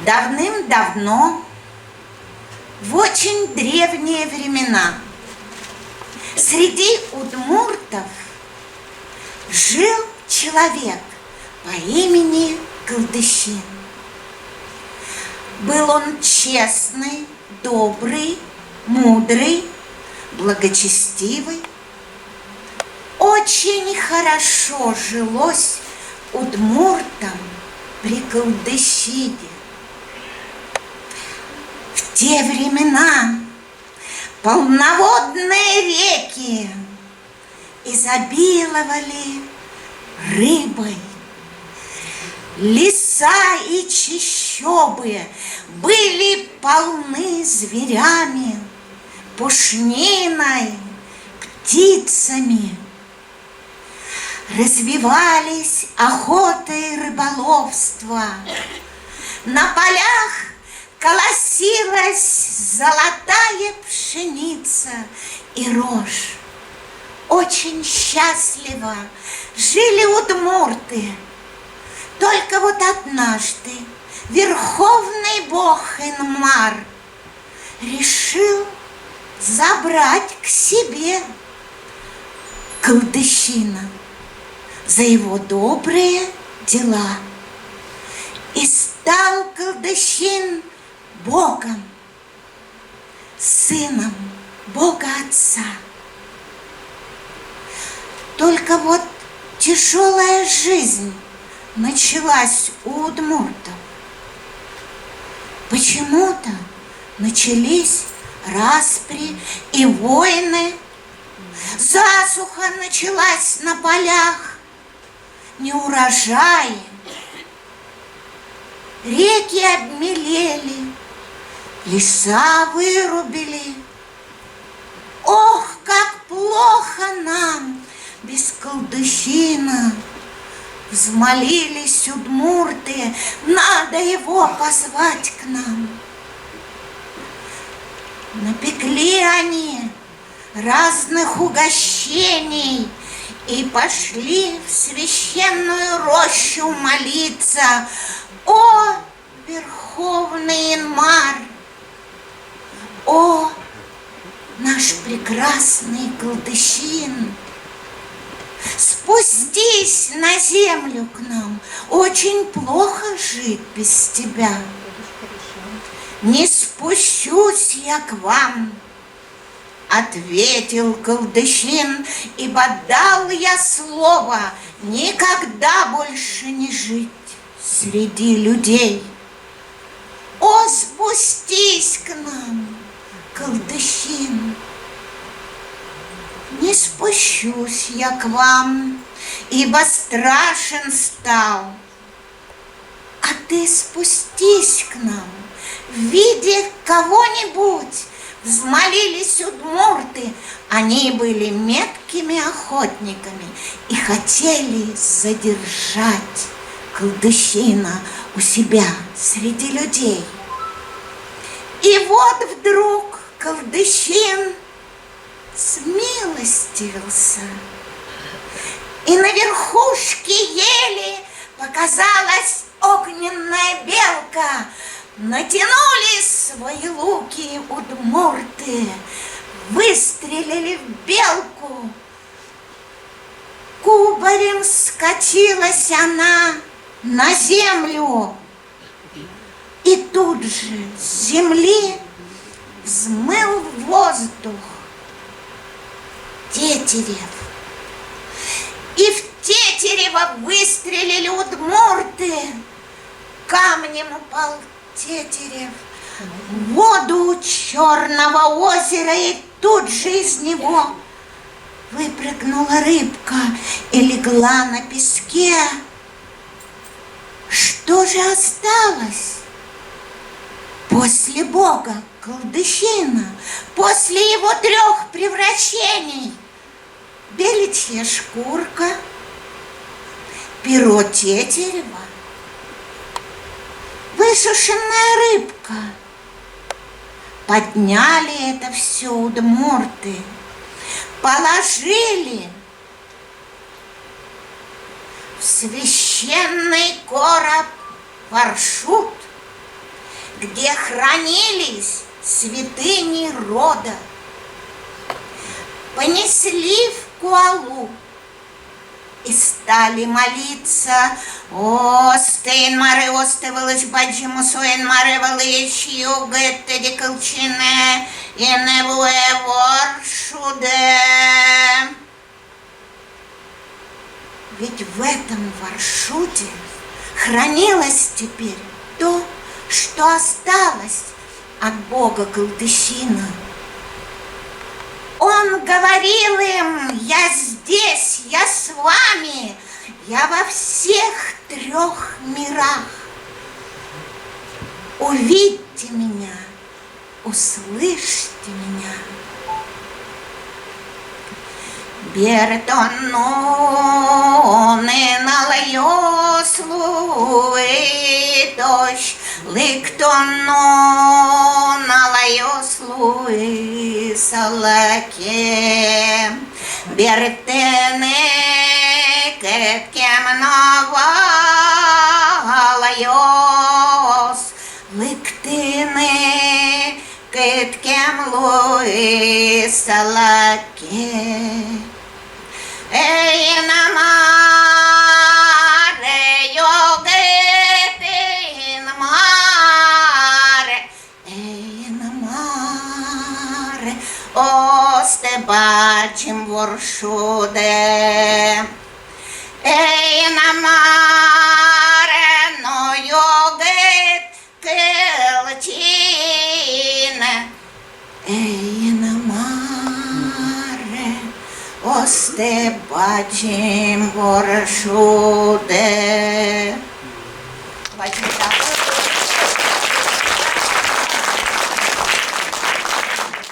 Давным-давно, в очень древние времена, среди удмуртов жил человек по имени Колдыщин. Был он честный, добрый, мудрый, благочестивый. Очень хорошо жилось удмуртам при Колдыщине. В те времена полноводные реки изобиловали рыбой. Леса и чащобы были полны зверями, пушниной, птицами. Развивались охота и рыболовство. На полях колосилась золотая пшеница и рожь. Очень счастливо жили удмурты. Только вот однажды верховный бог Инмар решил забрать к себе Колдыщина за его добрые дела. И стал Колдыщин богом, сыном Бога Отца. Только вот тяжелая жизнь началась у удмуртов. Почему-то начались распри и войны. Засуха началась на полях, неурожаи. Реки обмелели, леса вырубили. Ох, как плохо нам без Колдыщина! Взмолились удмурты, надо его позвать к нам. Напекли они разных угощений и пошли в священную рощу молиться. О, верховный Инмар! О, наш прекрасный Колдыщин! Спустись на землю к нам, очень плохо жить без тебя. Не спущусь я к вам, ответил Колдыщин, ибо дал я слово никогда больше не жить среди людей. О, спустись к нам, Колдыщин! Не спущусь я к вам, ибо страшен стал. А ты спустись к нам в виде кого-нибудь. Взмолились удмурты, они были меткими охотниками и хотели задержать Колдыщина у себя среди людей. И вот вдруг Колдыщин смилостивился, и на верхушке ели показалась огненная белка. Натянули свои луки удмурты, выстрелили в белку. Кубарем скатилась она на землю, и тут же с земли взмыл в воздух тетерев. И в тетерева выстрелили удмурты. Камнем упал тетерев в воду Черного озера, и тут же из него выпрыгнула рыбка и легла на песке. Что же осталось после бога Колдыщина, после его 3 превращений? Беличья шкурка, перо тетерева, высушенная рыбка. Подняли это все удмурты, положили в священный короб паршут где хранились святыни рода. Понесли в Куалу и стали молиться: «Остын мары остывалась баджиму суэн мары валыч югетте деколчине и невуэ воршуде». Ведь в этом Варшуде хранилось теперь то, что осталось от бога Гылдыщина. Он говорил им: «Я здесь, я с вами, я во всех 3 мирах. Увидьте меня, услышьте меня». Бертононы налайо слуи дождь, ликтоно налайо слуи салаке, бертене кеткем навалайос, ликтене кеткем луи салаке. Ey namare yogetin mare, ey namare oste bacim vorshude, ey namare no yoget kelchine, ey namare oste bacim vorshude.